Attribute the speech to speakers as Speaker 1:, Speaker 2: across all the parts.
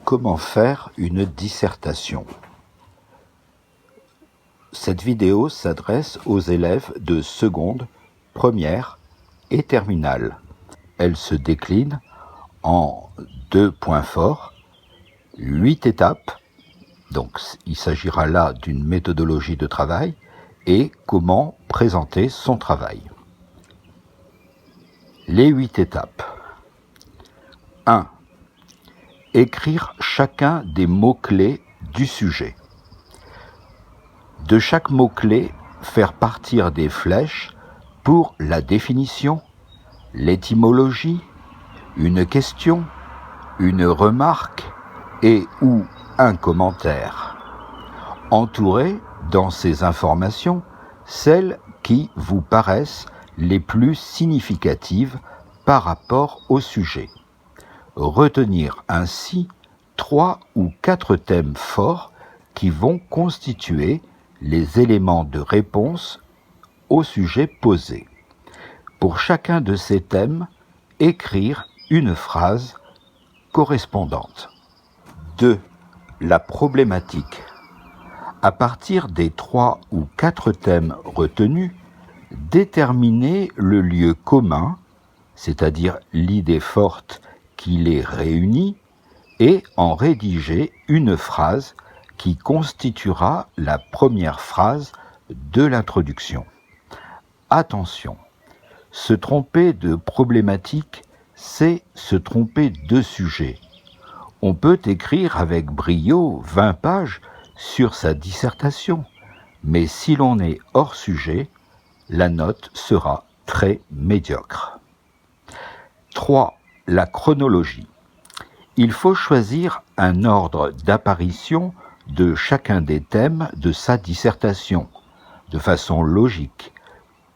Speaker 1: Comment faire une dissertation? Cette vidéo s'adresse aux élèves de seconde, première et terminale. Elle se décline en 2 points forts, 8 étapes, donc il s'agira là d'une méthodologie de travail, et comment présenter son travail. Les 8 étapes. 1. Écrire chacun des mots-clés du sujet. De chaque mot-clé, faire partir des flèches pour la définition, l'étymologie, une question, une remarque et ou un commentaire. Entourez dans ces informations celles qui vous paraissent les plus significatives par rapport au sujet. Retenir ainsi 3 ou 4 thèmes forts qui vont constituer les éléments de réponse au sujet posé. Pour chacun de ces thèmes, écrire une phrase correspondante. 2. La problématique. À partir des 3 ou 4 thèmes retenus, déterminer le lieu commun, c'est-à-dire l'idée forte qui les réunit, et en rédiger une phrase qui constituera la première phrase de l'introduction. Attention, se tromper de problématique, c'est se tromper de sujet. On peut écrire avec brio 20 pages sur sa dissertation, mais si l'on est hors sujet, la note sera très médiocre. 3. La chronologie. Il faut choisir un ordre d'apparition de chacun des thèmes de sa dissertation, de façon logique,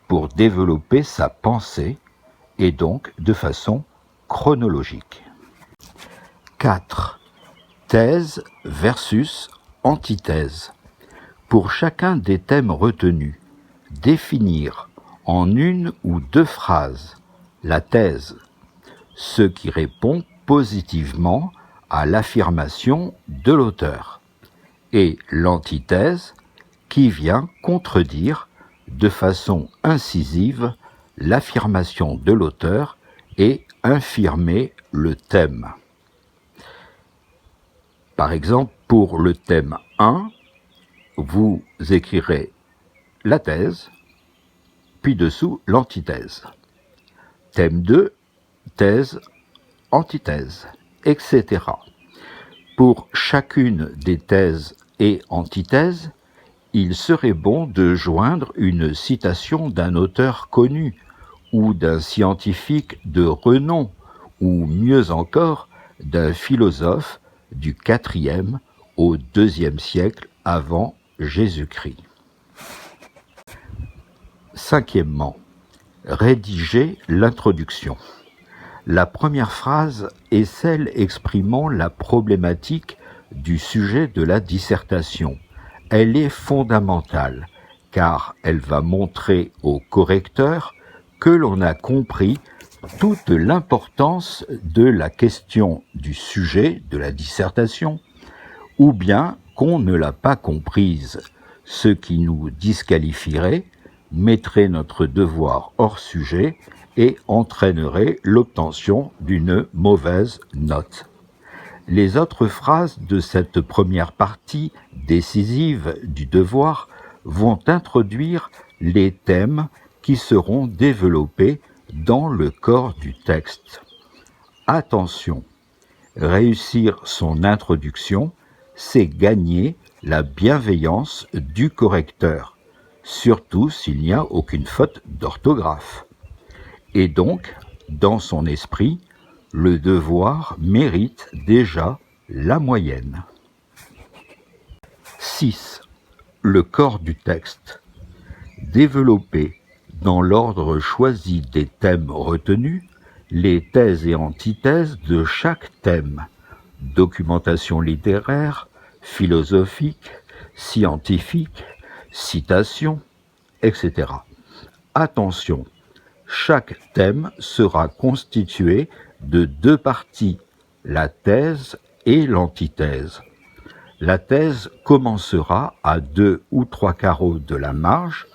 Speaker 1: pour développer sa pensée, et donc de façon chronologique. 4. Thèse versus antithèse. Pour chacun des thèmes retenus, définir en 1 ou 2 phrases la thèse, ce qui répond positivement à l'affirmation de l'auteur, et l'antithèse qui vient contredire de façon incisive l'affirmation de l'auteur et infirmer le thème. Par exemple, pour le thème 1, vous écrirez la thèse, puis dessous l'antithèse. Thème 2, thèse, antithèse, etc. Pour chacune des thèses et antithèses, il serait bon de joindre une citation d'un auteur connu ou d'un scientifique de renom, ou mieux encore, d'un philosophe du IVe au IIe siècle avant Jésus-Christ. 5. Rédiger l'introduction. La première phrase est celle exprimant la problématique du sujet de la dissertation. Elle est fondamentale, car elle va montrer au correcteur que l'on a compris toute l'importance de la question du sujet de la dissertation, ou bien qu'on ne l'a pas comprise, ce qui nous disqualifierait, mettrait notre devoir hors sujet et entraînerait l'obtention d'une mauvaise note. Les autres phrases de cette première partie décisive du devoir vont introduire les thèmes qui seront développés dans le corps du texte. Attention, réussir son introduction, c'est gagner la bienveillance du correcteur, surtout s'il n'y a aucune faute d'orthographe. Et donc, dans son esprit, le devoir mérite déjà la moyenne. 6. Le corps du texte. Développer, dans l'ordre choisi des thèmes retenus, les thèses et antithèses de chaque thème. Documentation littéraire, philosophique, scientifique, citation, etc. Attention, chaque thème sera constitué de 2 parties, la thèse et l'antithèse. La thèse commencera à 2 ou 3 carreaux de la marge,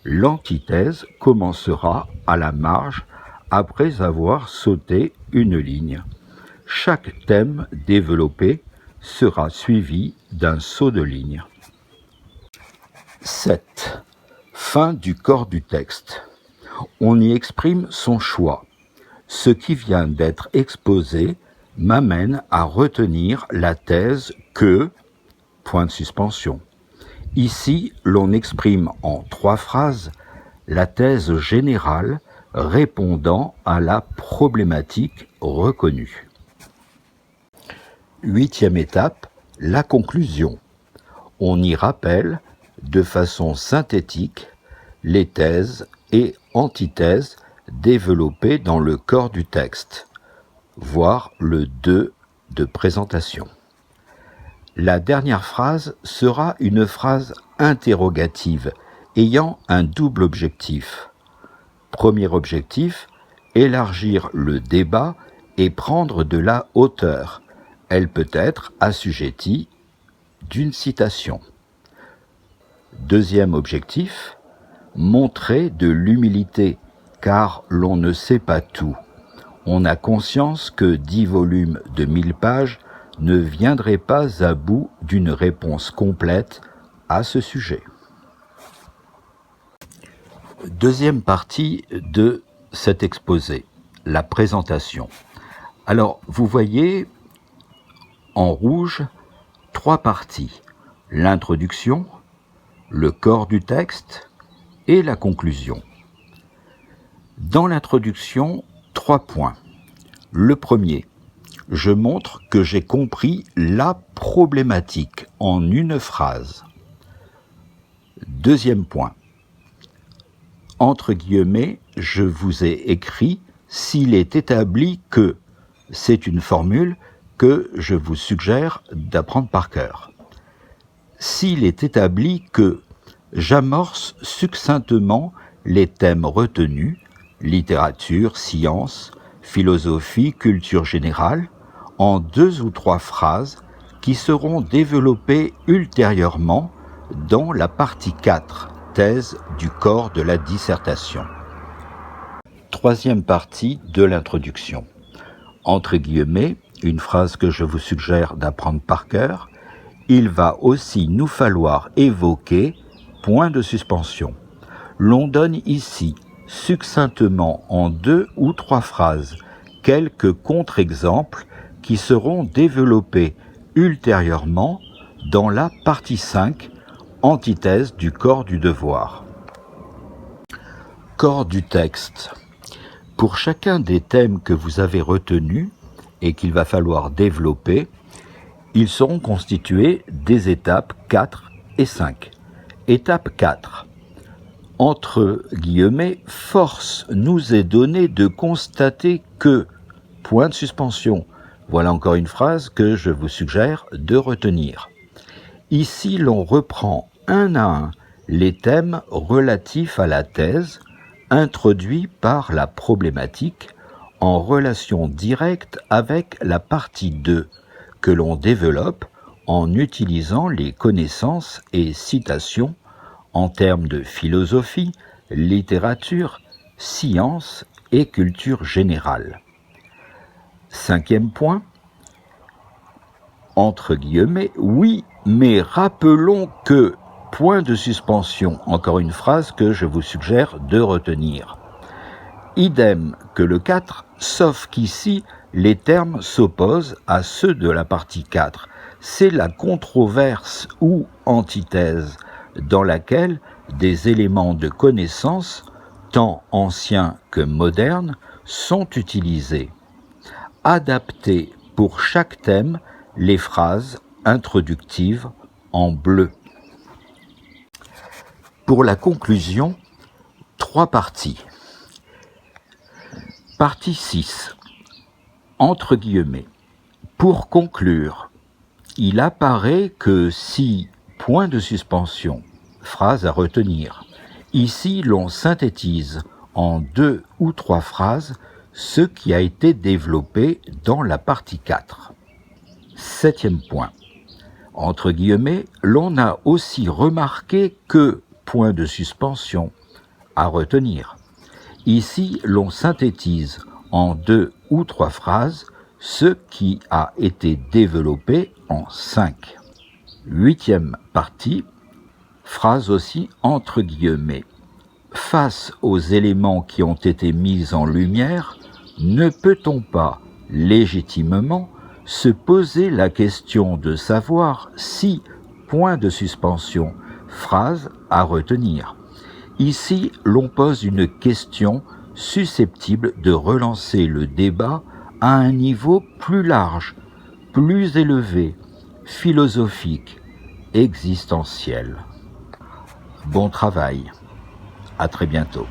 Speaker 1: l'antithèse commencera à la marge après avoir sauté une ligne. Chaque thème développé sera suivi d'un saut de ligne. 7. Fin du corps du texte. On y exprime son choix. Ce qui vient d'être exposé m'amène à retenir la thèse que... Point de suspension. Ici, l'on exprime en 3 phrases la thèse générale répondant à la problématique reconnue. 8e étape, la conclusion. On y rappelle de façon synthétique les thèses et antithèses développées dans le corps du texte, voire le 2 de présentation. La dernière phrase sera une phrase interrogative ayant un double objectif. Premier objectif, élargir le débat et prendre de la hauteur. Elle peut être assujettie d'une citation. Deuxième objectif, montrer de l'humilité, car l'on ne sait pas tout. On a conscience que 10 volumes de 1000 pages ne viendraient pas à bout d'une réponse complète à ce sujet. Deuxième partie de cet exposé, la présentation. Alors, vous voyez en rouge 3 parties, l'introduction, le corps du texte et la conclusion. Dans l'introduction, 3 points. Le premier, je montre que j'ai compris la problématique en une phrase. Deuxième point, entre guillemets, je vous ai écrit s'il est établi que, c'est une formule que je vous suggère d'apprendre par cœur. S'il est établi que, j'amorce succinctement les thèmes retenus, littérature, science, philosophie, culture générale, en 2 ou 3 phrases qui seront développées ultérieurement dans la partie 4, thèse du corps de la dissertation. Troisième partie de l'introduction. Entre guillemets, une phrase que je vous suggère d'apprendre par cœur, il va aussi nous falloir évoquer, point de suspension. L'on donne ici, succinctement en 2 ou 3 phrases, quelques contre-exemples qui seront développés ultérieurement dans la partie 5, antithèse du corps du devoir. Corps du texte. Pour chacun des thèmes que vous avez retenus et qu'il va falloir développer, ils seront constitués des étapes 4 et 5. Étape 4. Entre guillemets, force nous est donnée de constater que, point de suspension. Voilà encore une phrase que je vous suggère de retenir. Ici, l'on reprend un à un les thèmes relatifs à la thèse, introduits par la problématique, en relation directe avec la partie 2, que l'on développe en utilisant les connaissances et citations en termes de philosophie, littérature, science et culture générale. 5e point, entre guillemets, oui, mais rappelons que, point de suspension, encore une phrase que je vous suggère de retenir. Idem que le 4, sauf qu'ici, les termes s'opposent à ceux de la partie 4. C'est la controverse ou antithèse dans laquelle des éléments de connaissance, tant anciens que modernes, sont utilisés. Adapter pour chaque thème les phrases introductives en bleu. Pour la conclusion, 3 parties. Partie 6. Entre guillemets. Pour conclure, il apparaît que si, point de suspension, phrase à retenir, ici l'on synthétise en 2 ou 3 phrases ce qui a été développé dans la partie 4. Septième point. Entre guillemets, l'on a aussi remarqué que, point de suspension, à retenir. Ici, l'on synthétise en 2 ou 3 phrases ce qui a été développé en 5. Huitième partie, phrase aussi entre guillemets. Face aux éléments qui ont été mis en lumière, ne peut-on pas, légitimement, se poser la question de savoir si, point de suspension, phrase à retenir. Ici, l'on pose une question susceptible de relancer le débat à un niveau plus large, plus élevé, philosophique, existentiel. Bon travail. À très bientôt.